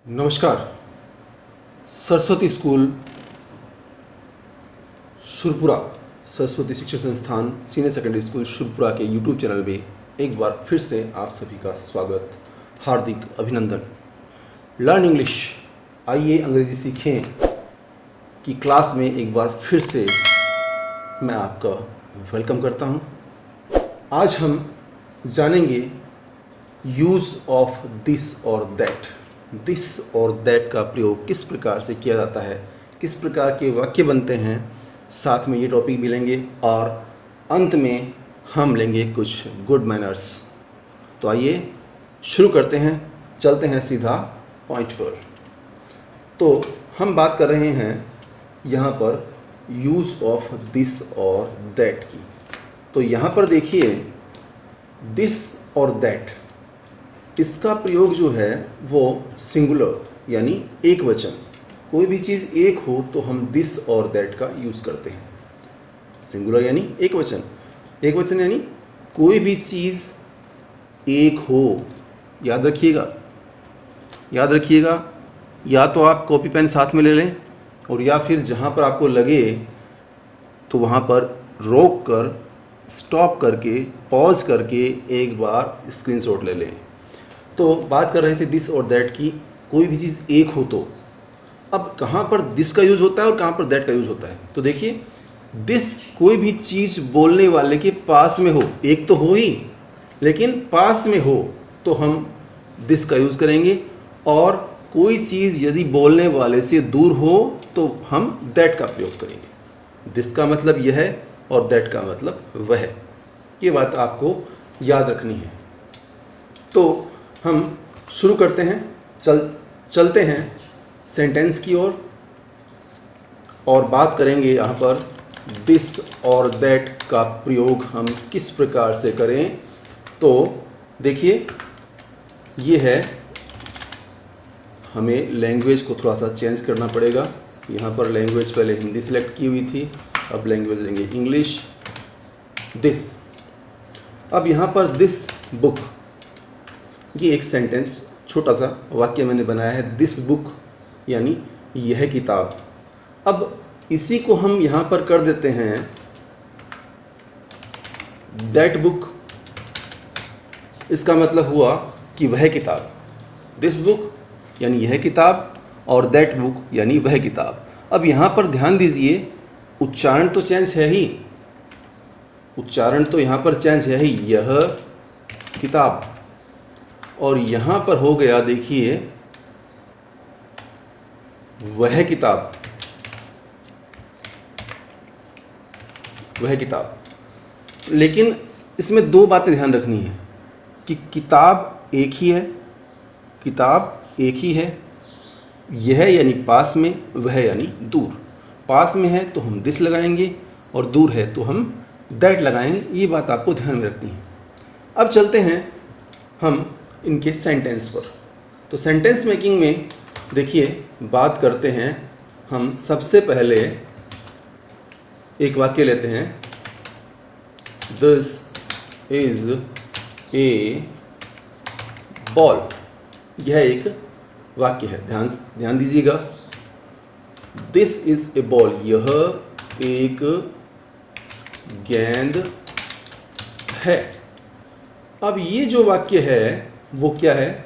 नमस्कार। सरस्वती स्कूल शुरपुरा, सरस्वती शिक्षण संस्थान सीनियर सेकेंडरी स्कूल शुरपुरा के यूट्यूब चैनल में एक बार फिर से आप सभी का स्वागत, हार्दिक अभिनंदन। लर्न इंग्लिश, आइए अंग्रेजी सीखें की क्लास में एक बार फिर से मैं आपका वेलकम करता हूं। आज हम जानेंगे यूज़ ऑफ दिस और दैट। दिस और दैट का प्रयोग किस प्रकार से किया जाता है, किस प्रकार के वाक्य बनते हैं, साथ में ये टॉपिक भी लेंगे और अंत में हम लेंगे कुछ गुड मैनर्स। तो आइए शुरू करते हैं, चलते हैं सीधा पॉइंट पर। तो हम बात कर रहे हैं यहाँ पर यूज़ ऑफ दिस और दैट की। तो यहाँ पर देखिए, दिस और दैट, इसका प्रयोग जो है वो सिंगुलर यानी एक वचन। कोई भी चीज़ एक हो तो हम दिस और दैट का यूज़ करते हैं। सिंगुलर यानी एक वचन, एक वचन यानी कोई भी चीज़ एक हो। याद रखिएगा, याद रखिएगा। या तो आप कॉपी पेन साथ में ले लें और या फिर जहाँ पर आपको लगे तो वहाँ पर रोक कर, स्टॉप करके, पॉज करके एक बार स्क्रीनशॉट ले लें। तो बात कर रहे थे दिस और दैट की, कोई भी चीज़ एक हो तो। अब कहाँ पर दिस का यूज़ होता है और कहाँ पर दैट का यूज़ होता है, तो देखिए, दिस कोई भी चीज़ बोलने वाले के पास में हो, एक तो हो ही, लेकिन पास में हो तो हम दिस का यूज़ करेंगे, और कोई चीज़ यदि बोलने वाले से दूर हो तो हम दैट का प्रयोग करेंगे। दिस का मतलब यह है और दैट का मतलब वह है। ये बात आपको याद रखनी है। तो हम शुरू करते हैं, चलते हैं सेंटेंस की ओर और बात करेंगे यहाँ पर दिस और दैट का प्रयोग हम किस प्रकार से करें। तो देखिए, ये है, हमें लैंग्वेज को थोड़ा सा चेंज करना पड़ेगा। यहाँ पर लैंग्वेज पहले हिंदी सेलेक्ट की हुई थी, अब लैंग्वेज लेंगे इंग्लिश। दिस, अब यहाँ पर दिस बुक, ये एक सेंटेंस, छोटा सा वाक्य मैंने बनाया है, दिस बुक यानी यह किताब। अब इसी को हम यहाँ पर कर देते हैं दैट बुक। इसका मतलब हुआ कि वह किताब। दिस बुक यानी यह किताब और दैट बुक यानी वह किताब। अब यहाँ पर ध्यान दीजिए, उच्चारण तो चेंज है ही, उच्चारण तो यहाँ पर चेंज है ही, यह किताब, और यहाँ पर हो गया, देखिए, वह किताब, वह किताब। लेकिन इसमें दो बातें ध्यान रखनी है कि किताब एक ही है, किताब एक ही है, यह यानी पास में, वह यानी दूर। पास में है तो हम दिस लगाएंगे और दूर है तो हम दैट लगाएंगे। ये बात आपको ध्यान में रखनी है। अब चलते हैं हम इनके सेंटेंस पर। तो सेंटेंस मेकिंग में देखिए, बात करते हैं हम। सबसे पहले एक वाक्य लेते हैं, दिस इज ए बॉल। यह एक वाक्य है, ध्यान दीजिएगा। दिस इज ए बॉल, यह एक गेंद है। अब ये जो वाक्य है वो क्या है?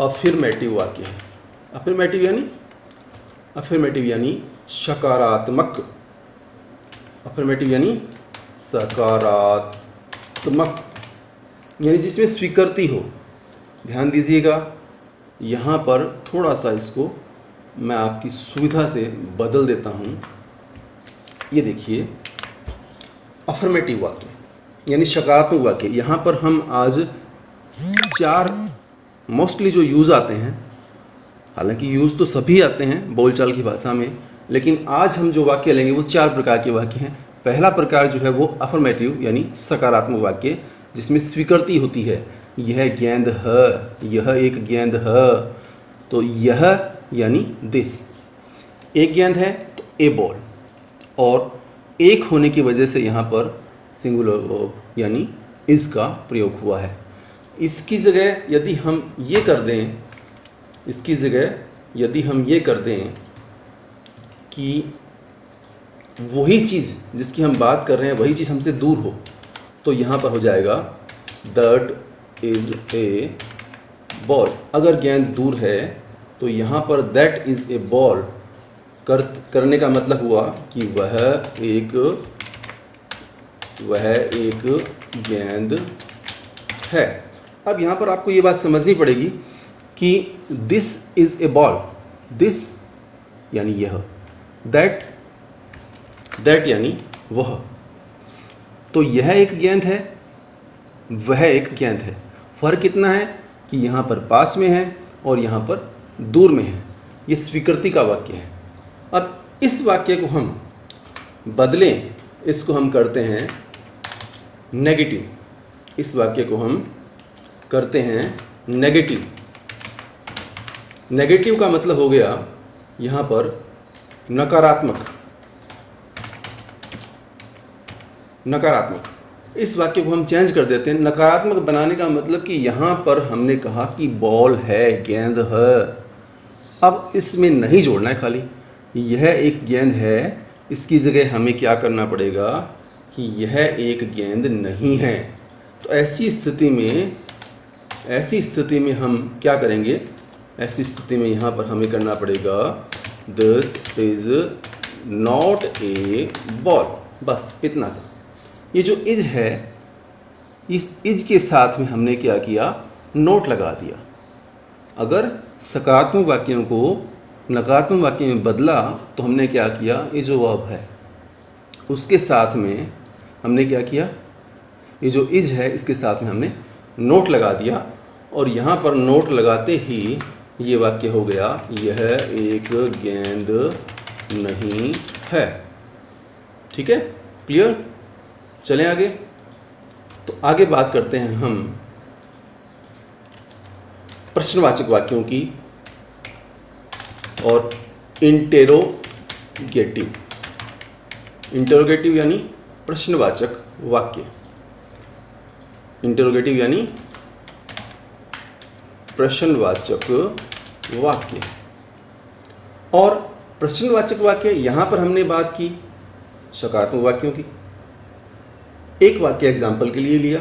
अफर्मेटिव वाक्य है। अफर्मेटिव यानी सकारात्मक। अफर्मेटिव यानी सकारात्मक, यानी जिसमें स्वीकृति हो। ध्यान दीजिएगा, यहाँ पर थोड़ा सा इसको मैं आपकी सुविधा से बदल देता हूँ। ये देखिए, अफर्मेटिव वाक्य यानी सकारात्मक वाक्य। यहाँ पर हम आज 4 मोस्टली जो यूज़ आते हैं, हालांकि यूज़ तो सभी आते हैं बोलचाल की भाषा में, लेकिन आज हम जो वाक्य लेंगे वो 4 प्रकार के वाक्य हैं। पहला प्रकार जो है वो अफर्मेटिव यानी सकारात्मक वाक्य, जिसमें स्वीकृति होती है। यह गेंद है, यह एक गेंद है, तो यह यानी दिस। एक गेंद है तो ए बॉल, और एक होने की वजह से यहाँ पर सिंगुलर वर्ब यानी इज का प्रयोग हुआ है। इसकी जगह यदि हम ये कर दें, इसकी जगह यदि हम ये कर दें कि वही चीज़ जिसकी हम बात कर रहे हैं वही चीज़ हमसे दूर हो, तो यहाँ पर हो जाएगा दैट इज़ ए बॉल। अगर गेंद दूर है तो यहाँ पर दैट इज़ ए बॉल करने का मतलब हुआ कि वह एक गेंद है। अब यहाँ पर आपको ये बात समझनी पड़ेगी कि this is a ball, this यानी यह, दैट यानी वह, तो यह एक गेंद है, वह एक गेंद है। फ़र्क कितना है कि यहाँ पर पास में है और यहाँ पर दूर में है। ये स्वीकृति का वाक्य है। अब इस वाक्य को हम बदलें, इसको हम करते हैं नेगेटिव, इस वाक्य को हम करते हैं नेगेटिव। नेगेटिव का मतलब हो गया यहाँ पर नकारात्मक, नकारात्मक। इस वाक्य को हम चेंज कर देते हैं। नकारात्मक बनाने का मतलब कि यहाँ पर हमने कहा कि बॉल है, गेंद है। अब इसमें नहीं जोड़ना है, खाली यह एक गेंद है, इसकी जगह हमें क्या करना पड़ेगा कि यह एक गेंद नहीं है। तो ऐसी स्थिति में हम क्या करेंगे, ऐसी स्थिति में यहाँ पर हमें करना पड़ेगा this is not a ball, बस इतना सा। ये जो इज है, इस इज के साथ में हमने क्या किया, नोट लगा दिया। अगर सकारात्मक वाक्यों को नकारात्मक वाक्य में बदला तो हमने क्या किया, ये जो वर्ब है उसके साथ में हमने क्या किया, ये जो इज है इसके साथ में हमने नोट लगा दिया। और यहाँ पर नोट लगाते ही ये वाक्य हो गया, यह एक गेंद नहीं है। ठीक है, क्लियर? चलें आगे। तो आगे बात करते हैं हम प्रश्नवाचक वाक्यों की और इंटेरोगेटिव। इंटेरोगेटिव यानी प्रश्नवाचक वाक्य, इंटेरोगेटिव यानी प्रश्नवाचक वाक्य। और प्रश्नवाचक वाक्य यहाँ पर हमने बात की सकारात्मक वाक्यों की, एक वाक्य एग्जाम्पल के लिए लिया।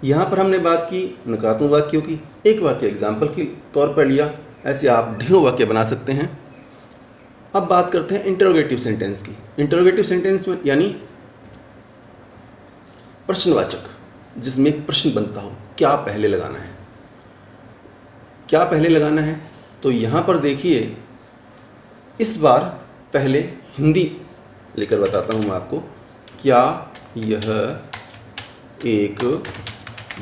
यहाँ पर हमने बात की नकारात्मक वाक्यों की, एक वाक्य एग्जाम्पल के तौर पर लिया। ऐसे आप ढेरों वाक्य बना सकते हैं। अब बात करते हैं इंटरोगेटिव सेंटेंस की। इंटरोगेटिव सेंटेंस में यानी प्रश्नवाचक, जिसमें एक प्रश्न बनता हो, क्या पहले लगाना है, क्या पहले लगाना है। तो यहाँ पर देखिए, इस बार पहले हिंदी लेकर बताता हूँ मैं आपको। क्या यह एक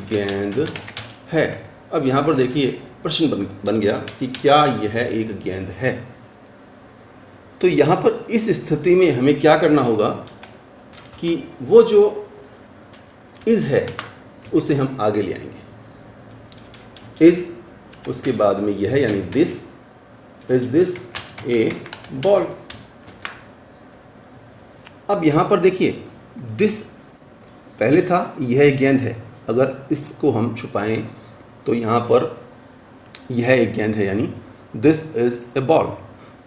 गेंद है। अब यहाँ पर देखिए प्रश्न बन गया कि क्या यह एक गेंद है। तो यहाँ पर इस स्थिति में हमें क्या करना होगा कि वो जो इज़ है उसे हम आगे ले आएंगे। इज़, उसके बाद में यह यानी this, is this A ball. अब यहाँ पर देखिए दिस पहले था, यह एक गेंद है। अगर इसको हम छुपाएं तो यहाँ पर यह एक गेंद है यानी दिस इज़ ए बॉल।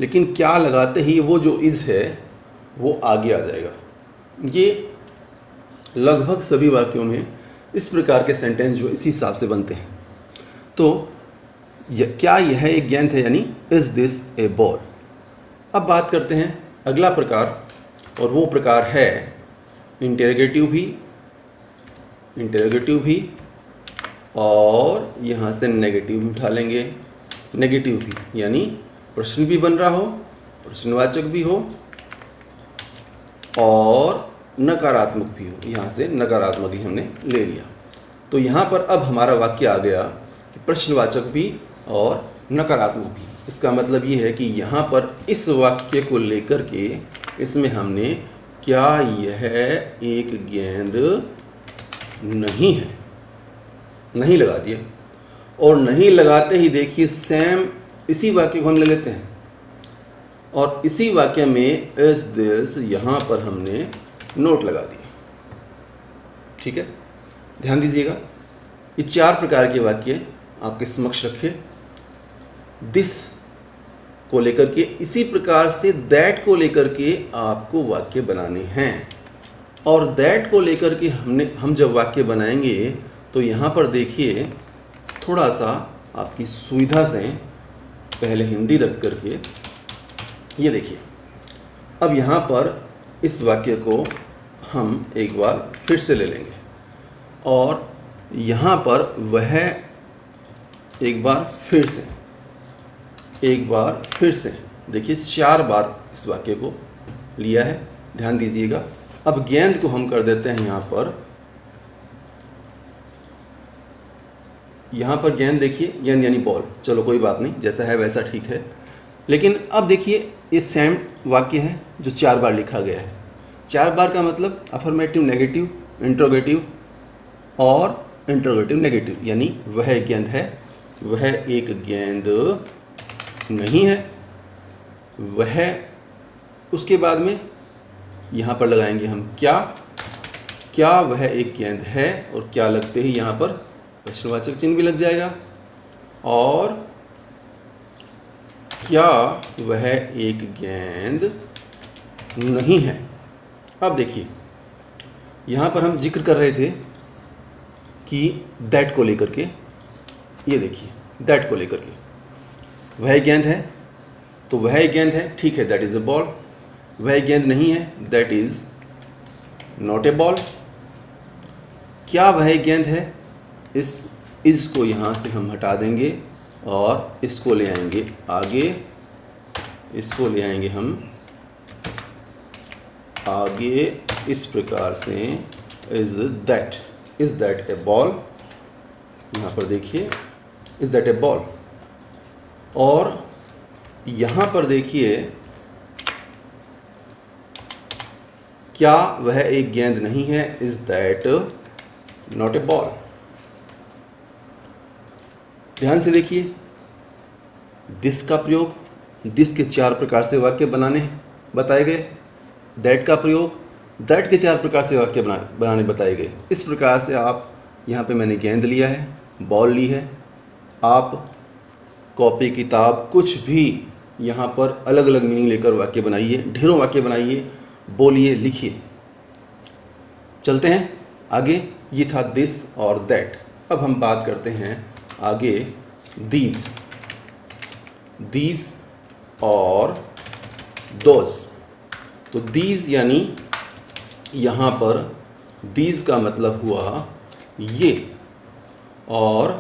लेकिन क्या लगाते ही वो जो इज़ है वो आगे आ जाएगा। ये लगभग सभी वाक्यों में इस प्रकार के सेंटेंस जो इसी हिसाब से बनते हैं। तो क्या यह एक गेंद है यानी इज़ दिस ए बॉल। अब बात करते हैं अगला प्रकार, और वो प्रकार है इंटेरोगेटिव भी और यहाँ से नेगेटिव भी उठा लेंगे। नेगेटिव भी यानी प्रश्न भी बन रहा हो, प्रश्नवाचक भी हो और नकारात्मक भी हो। यहाँ से नकारात्मक ही हमने ले लिया। तो यहाँ पर अब हमारा वाक्य आ गया कि प्रश्नवाचक भी और नकारात्मक भी। इसका मतलब ये है कि यहाँ पर इस वाक्य को लेकर के इसमें हमने क्या यह एक गेंद नहीं है, नहीं लगा दिया। और नहीं लगाते ही देखिए सेम इसी वाक्य को हम ले लेते हैं और इसी वाक्य में इज दिस यहाँ पर हमने नोट लगा दिया। ठीक है, ध्यान दीजिएगा। ये 4 प्रकार के वाक्य आपके समक्ष रखे दिस को लेकर के। इसी प्रकार से दैट को लेकर के आपको वाक्य बनाने हैं। और दैट को लेकर के हम जब वाक्य बनाएंगे तो यहाँ पर देखिए, थोड़ा सा आपकी सुविधा से पहले हिंदी रख करके ये देखिए। अब यहाँ पर इस वाक्य को हम एक बार फिर से ले लेंगे और यहाँ पर वह एक बार फिर से देखिए 4 बार इस वाक्य को लिया है, ध्यान दीजिएगा। अब गेंद को हम कर देते हैं यहाँ पर गेंद देखिए, गेंद यानी बॉल, चलो कोई बात नहीं, जैसा है वैसा ठीक है। लेकिन अब देखिए ये सेम वाक्य है जो 4 बार लिखा गया है। 4 बार का मतलब अफर्मेटिव नेगेटिव, इंट्रोगेटिव और इंट्रोगेटिव नेगेटिव, यानी वह एक गेंद है, वह एक गेंद नहीं है, वह, उसके बाद में यहाँ पर लगाएंगे हम क्या वह एक गेंद है, और क्या लगते ही यहाँ पर प्रश्नवाचक चिन्ह भी लग जाएगा, और क्या वह एक गेंद नहीं है। अब देखिए यहाँ पर हम जिक्र कर रहे थे कि दैट को लेकर के, ये देखिए दैट को लेकर के, वह गेंद है तो वह एक गेंद है, ठीक है, दैट इज़ अ बॉल। वह गेंद नहीं है, that is not a ball. क्या वह एक गेंद है, इस को यहाँ से हम हटा देंगे और इसको ले आएंगे आगे, इसको ले आएंगे हम आगे इस प्रकार से, इज़ दैट ए बॉल। यहाँ पर देखिए इज़ दैट ए बॉल, और यहाँ पर देखिए क्या वह एक गेंद नहीं है, is that not a ball. ध्यान से देखिए दिस का प्रयोग, दिस के 4 प्रकार से वाक्य बनाने बताए गए, दैट का प्रयोग, दैट के 4 प्रकार से वाक्य बनाने बताए गए। इस प्रकार से आप, यहाँ पे मैंने गेंद लिया है, बॉल ली है, आप कॉपी किताब कुछ भी यहाँ पर अलग अलग मीनिंग लेकर वाक्य बनाइए, ढेरों वाक्य बनाइए, बोलिए, लिखिए। चलते हैं आगे। ये था दिस और दैट। अब हम बात करते हैं आगे दीज और दोज। तो दीज यानी यहाँ पर दीज का मतलब हुआ ये, और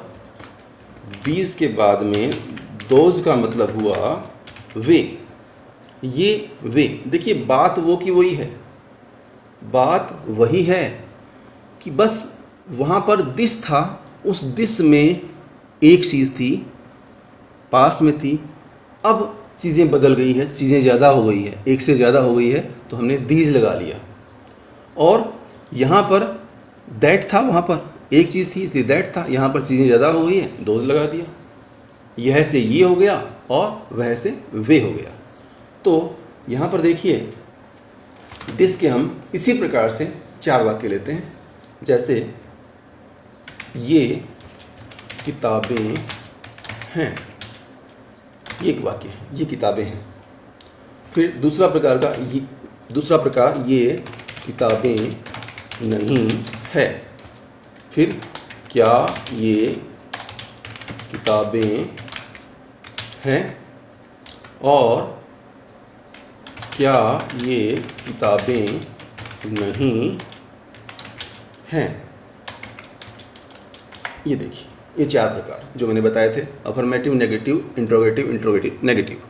दीज के बाद में दोज का मतलब हुआ वे, ये वे। देखिए बात वो की वही है, बात वही है कि बस वहाँ पर दिस था, उस दिस में एक चीज़ थी, पास में थी, अब चीज़ें बदल गई है, चीज़ें ज़्यादा हो गई है, एक से ज़्यादा हो गई है, तो हमने दीज लगा लिया। और यहाँ पर दैट था, वहाँ पर एक चीज़ थी इसलिए दैट था, यहाँ पर चीज़ें ज़्यादा हो गई है, दोज लगा दिया। यह से ये हो गया और वह से वे हो गया। तो यहाँ पर देखिए दिस के हम इसी प्रकार से 4 वाक्य लेते हैं, जैसे ये किताबें हैं, ये एक वाक्य है, ये किताबें हैं। फिर दूसरा प्रकार ये किताबें नहीं है। फिर क्या ये किताबें हैं, और क्या ये किताबें नहीं हैं। ये देखिए ये 4 प्रकार जो मैंने बताए थे, अफर्मेटिव, नेगेटिव, इंट्रोगेटिव, नेगेटिव।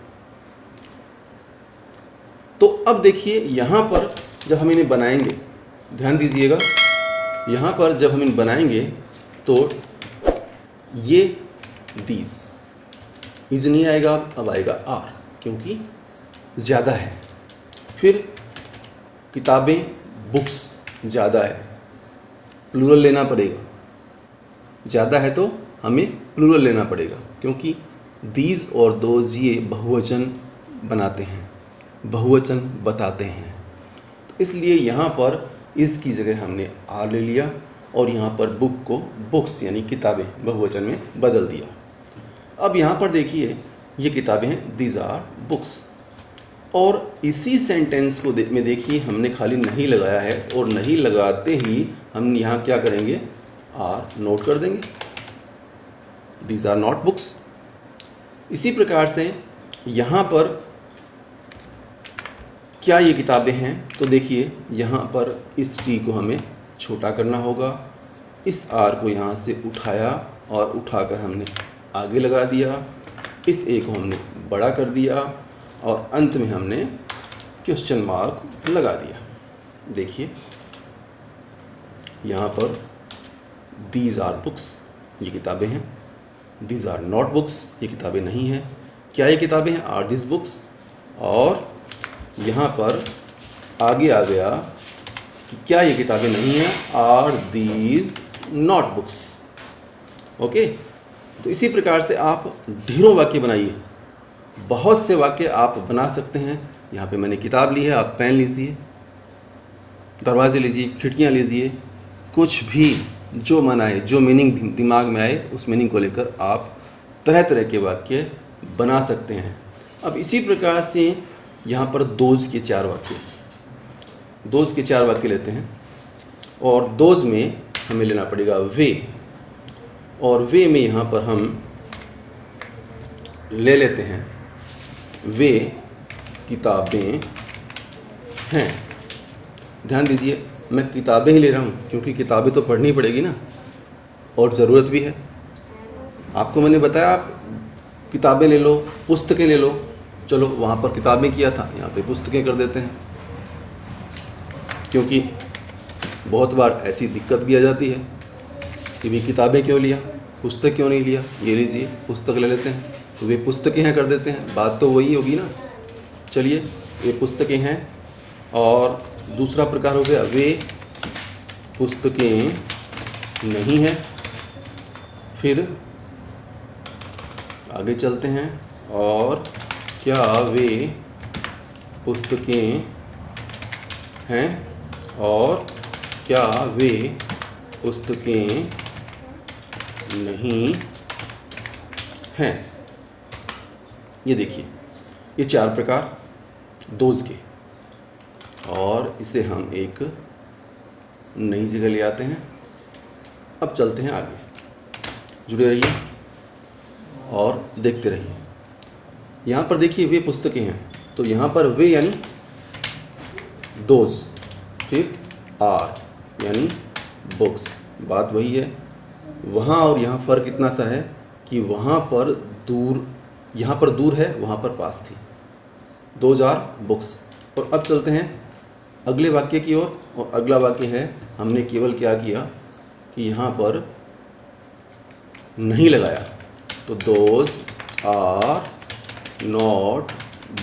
तो अब देखिए यहाँ पर जब हम इन्हें बनाएंगे, ध्यान दीजिएगा, यहाँ पर जब हम इन्हें बनाएंगे तो ये दीज, इज नहीं आएगा, अब आएगा आर, क्योंकि ज़्यादा है। फिर किताबें, बुक्स ज़्यादा है, प्लूरल लेना पड़ेगा, ज़्यादा है तो हमें प्लूरल लेना पड़ेगा, क्योंकि दीज और दोज ये बहुवचन बनाते हैं, बहुवचन बताते हैं। तो इसलिए यहाँ पर इस की जगह हमने आर ले लिया, और यहाँ पर बुक को बुक्स यानी किताबें बहुवचन में बदल दिया। अब यहाँ पर देखिए ये किताबें हैं, दीज आर बुक्स। और इसी सेंटेंस को में देखिए हमने खाली नहीं लगाया है, और नहीं लगाते ही हम यहाँ क्या करेंगे, आर नोट कर देंगे, दीज आर नॉट बुक्स। इसी प्रकार से यहाँ पर क्या ये किताबें हैं, तो देखिए यहाँ पर इस टी को हमें छोटा करना होगा, इस आर को यहाँ से उठाया और उठाकर हमने आगे लगा दिया, इस ए को हमने बड़ा कर दिया और अंत में हमने क्वेश्चन मार्क लगा दिया। देखिए यहाँ पर दीज आर बुक्स, ये किताबें हैं, दीज आर नॉट बुक्स, ये किताबें नहीं हैं। क्या ये किताबें हैं, आर दिस बुक्स। और यहाँ पर आगे आ गया कि क्या ये किताबें नहीं हैं, are these not books. Okay, तो इसी प्रकार से आप ढेरों वाक्य बनाइए, बहुत से वाक्य आप बना सकते हैं। यहाँ पे मैंने किताब ली है, आप पेन लीजिए, दरवाजे लीजिए, खिड़कियाँ लीजिए, कुछ भी जो मन आए, जो मीनिंग दिमाग में आए, उस मीनिंग को लेकर आप तरह तरह के वाक्य बना सकते हैं। अब इसी प्रकार से यहाँ पर दोज के 4 वाक्य, दोज के 4 वाक्य लेते हैं, और दोज में हमें लेना पड़ेगा वे, और वे में यहाँ पर हम ले लेते हैं वे किताबें हैं। ध्यान दीजिए, मैं किताबें ही ले रहा हूँ क्योंकि किताबें तो पढ़नी पड़ेगी ना, और ज़रूरत भी है। आपको मैंने बताया आप किताबें ले लो, पुस्तकें ले लो, चलो वहाँ पर किताबें किया था, यहाँ पे पुस्तकें कर देते हैं, क्योंकि बहुत बार ऐसी दिक्कत भी आ जाती है कि भी किताबें क्यों लिया, पुस्तक क्यों नहीं लिया। ये लीजिए पुस्तक ले लेते हैं, तो वे पुस्तकें हैं कर देते हैं, बात तो वही होगी ना। चलिए वे पुस्तकें हैं, और दूसरा प्रकार हो गया वे पुस्तकें नहीं हैं। फिर आगे चलते हैं, और क्या वे पुस्तकें हैं, और क्या वे पुस्तकें नहीं हैं। ये देखिए ये 4 प्रकार दोज के, और इसे हम एक नई जगह ले आते हैं। अब चलते हैं आगे, जुड़े रहिए और देखते रहिए। यहाँ पर देखिए वे पुस्तकें हैं, तो यहाँ पर वे यानी दोज, फिर आर यानी बुक्स। बात वही है, वहाँ और यहाँ फ़र्क इतना सा है कि वहाँ पर दूर, यहाँ पर दूर है, वहाँ पर पास थी। Those are books. और अब चलते हैं अगले वाक्य की ओर, और अगला वाक्य है, हमने केवल क्या किया कि यहाँ पर नहीं लगाया, तो दोज आर नॉट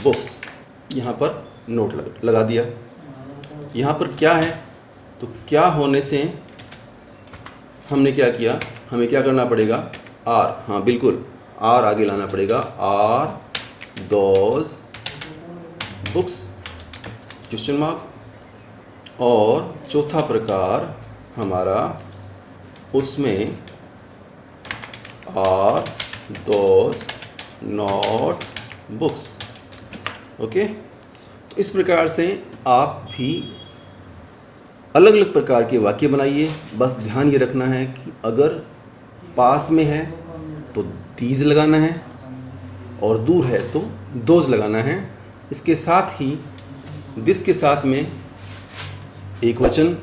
बुक्स, यहाँ पर नोट लगा दिया। यहाँ पर क्या है, तो क्या होने से हमने क्या किया, हमें क्या करना पड़ेगा, आर, हाँ बिल्कुल आर आगे लाना पड़ेगा, are those books question mark. और चौथा प्रकार हमारा, उसमें are those not books. Okay, तो इस प्रकार से आप भी अलग अलग प्रकार के वाक्य बनाइए। बस ध्यान ये रखना है कि अगर पास में है तो दीज लगाना है, और दूर है तो दोज लगाना है। इसके साथ ही दिस के साथ में एक वचन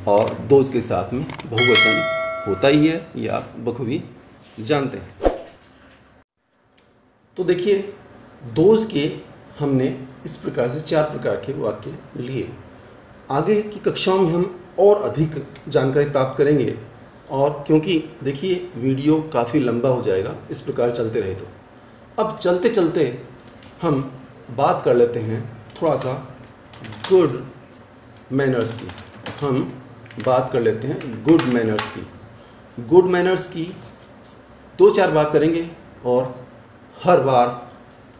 और दोज के साथ में बहुवचन होता ही है, ये आप बखूबी जानते हैं। तो देखिए दोज के हमने इस प्रकार से 4 प्रकार के वाक्य लिए। आगे की कक्षाओं में हम और अधिक जानकारी प्राप्त करेंगे, और क्योंकि देखिए वीडियो काफ़ी लंबा हो जाएगा इस प्रकार चलते रहे तो। अब चलते चलते हम बात कर लेते हैं थोड़ा सा गुड मैनर्स की। हम बात कर लेते हैं गुड मैनर्स की। गुड मैनर्स की 2-4 बात करेंगे, और हर बार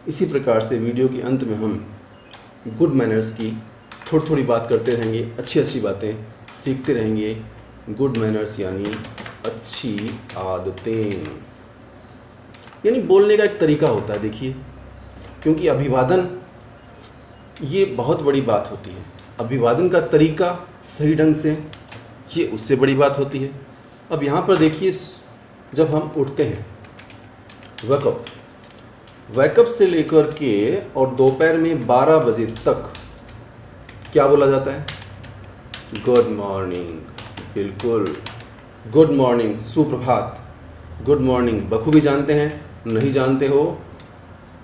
इसी प्रकार से वीडियो के अंत में हम गुड मैनर्स की थोड़ी थोड़ी बात करते रहेंगे, अच्छी अच्छी बातें सीखते रहेंगे, गुड मैनर्स यानी अच्छी आदतें, यानी बोलने का एक तरीका होता है। देखिए, क्योंकि अभिवादन ये बहुत बड़ी बात होती है, अभिवादन का तरीका सही ढंग से, ये उससे बड़ी बात होती है। अब यहाँ पर देखिए, जब हम उठते हैं, वेकअप, वेकअप से लेकर के और दोपहर में 12 बजे तक क्या बोला जाता है? Good morning. बिल्कुल, गुड मॉर्निंग, सुप्रभात, गुड मॉर्निंग बखूबी जानते हैं। नहीं जानते हो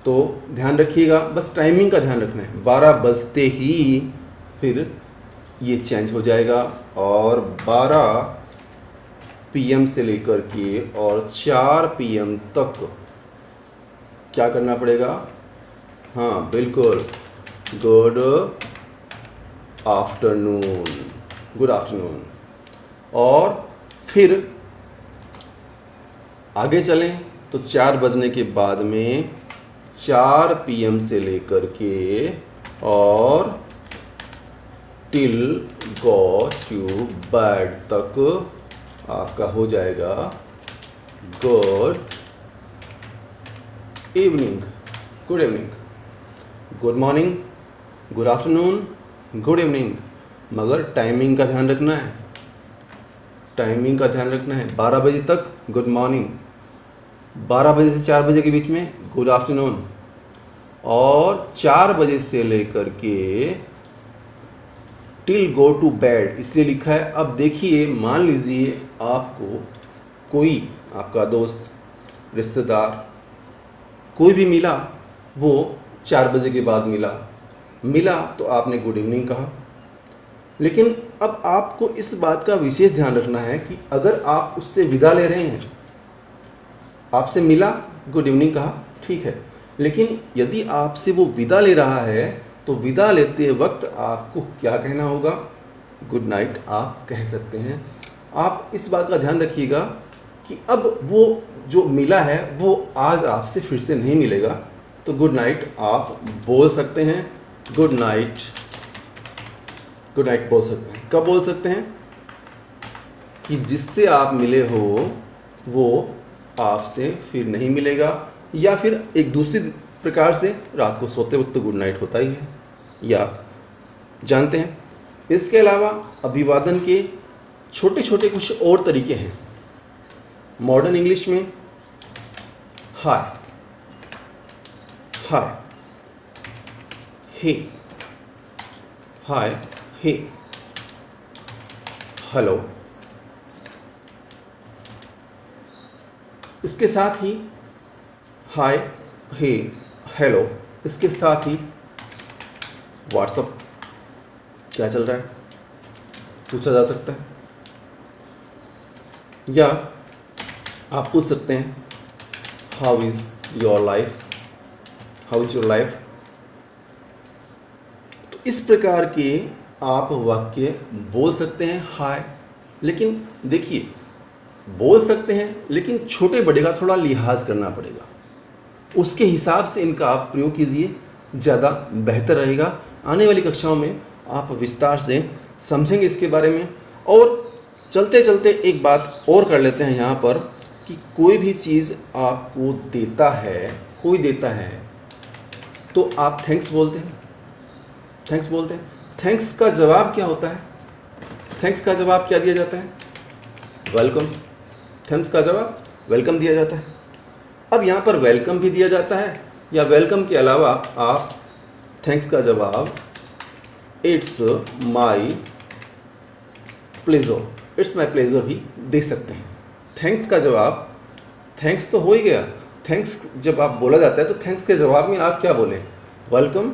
तो ध्यान रखिएगा, बस टाइमिंग का ध्यान रखना है। 12 बजते ही फिर ये चेंज हो जाएगा और 12 PM से लेकर के और 4 PM तक क्या करना पड़ेगा? हाँ बिल्कुल, गुड आफ्टरनून, गुड आफ्टरनून। और फिर आगे चलें तो 4 बजने के बाद में 4 PM से लेकर के और टिल गो टू बेड तक आपका हो जाएगा good evening, good evening, good morning, good afternoon, good evening. मगर टाइमिंग का ध्यान रखना है, टाइमिंग का ध्यान रखना है। 12 बजे तक गुड मॉर्निंग, 12 बजे से 4 बजे के बीच में गुड आफ्टरनून, और 4 बजे से लेकर के टिल गो टू बेड इसलिए लिखा है। अब देखिए, मान लीजिए आपको कोई आपका दोस्त, रिश्तेदार कोई भी मिला, वो 4 बजे के बाद मिला तो आपने गुड इवनिंग कहा। लेकिन अब आपको इस बात का विशेष ध्यान रखना है कि अगर आप उससे विदा ले रहे हैं, आपसे मिला, गुड इवनिंग कहा, ठीक है, लेकिन यदि आपसे वो विदा ले रहा है तो विदा लेते वक्त आपको क्या कहना होगा? गुड नाइट आप कह सकते हैं। आप इस बात का ध्यान रखिएगा कि अब वो जो मिला है वो आज आपसे फिर से नहीं मिलेगा, तो गुड नाइट आप बोल सकते हैं। गुड नाइट, गुड नाइट बोल सकते हैं। कब बोल सकते हैं? कि जिससे आप मिले हो वो आपसे फिर नहीं मिलेगा, या फिर एक दूसरी प्रकार से रात को सोते वक्त तो गुड नाइट होता ही है, या जानते हैं। इसके अलावा अभिवादन के छोटे छोटे कुछ और तरीके हैं। मॉडर्न इंग्लिश में हाय, हाय, हे, हाय, हे, हेलो, इसके साथ ही हाय, हे, हेलो, इसके साथ ही व्हाट्सअप क्या चल रहा है पूछा जा सकता है, या आप पूछ सकते हैं how is your life, how is your life. तो इस प्रकार के आप वाक्य बोल सकते हैं हाय। लेकिन देखिए, बोल सकते हैं लेकिन छोटे बड़े का थोड़ा लिहाज करना पड़ेगा, उसके हिसाब से इनका आप प्रयोग कीजिए, ज़्यादा बेहतर रहेगा। आने वाली कक्षाओं में आप विस्तार से समझेंगे इसके बारे में। और चलते चलते एक बात और कर लेते हैं यहाँ पर कि कोई भी चीज़ आपको देता है, कोई देता है तो आप थैंक्स बोलते हैं, थैंक्स बोलते हैं। थैंक्स का जवाब क्या होता है? थैंक्स का जवाब क्या दिया जाता है? वेलकम। थैंक्स का जवाब वेलकम दिया जाता है। अब यहाँ पर वेलकम भी दिया जाता है, या वेलकम के अलावा आप थैंक्स का जवाब it's my pleasure, it's my pleasure भी दे सकते हैं। थैंक्स का जवाब, थैंक्स तो हो ही गया, थैंक्स जब आप बोला जाता है तो थैंक्स के जवाब में आप क्या बोलें? वेलकम,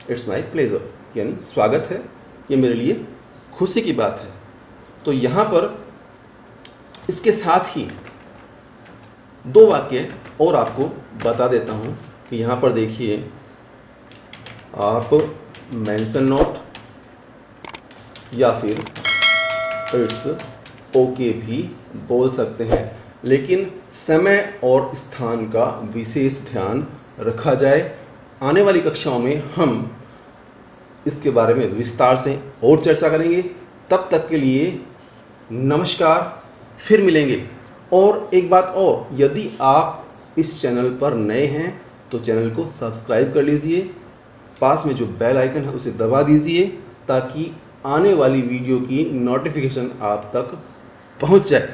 इट्स माई प्लेजर, यानी स्वागत है, ये मेरे लिए खुशी की बात है। तो यहाँ पर इसके साथ ही 2 वाक्य और आपको बता देता हूँ कि यहाँ पर देखिए, आप मेंशन नोट या फिर इट्स ओके भी बोल सकते हैं, लेकिन समय और स्थान का विशेष ध्यान रखा जाए। आने वाली कक्षाओं में हम इसके बारे में विस्तार से और चर्चा करेंगे। तब तक के लिए नमस्कार, फिर मिलेंगे। और एक बात और, यदि आप इस चैनल पर नए हैं तो चैनल को सब्सक्राइब कर लीजिए, पास में जो बेल आइकन है उसे दबा दीजिए ताकि आने वाली वीडियो की नोटिफिकेशन आप तक पहुंच जाए।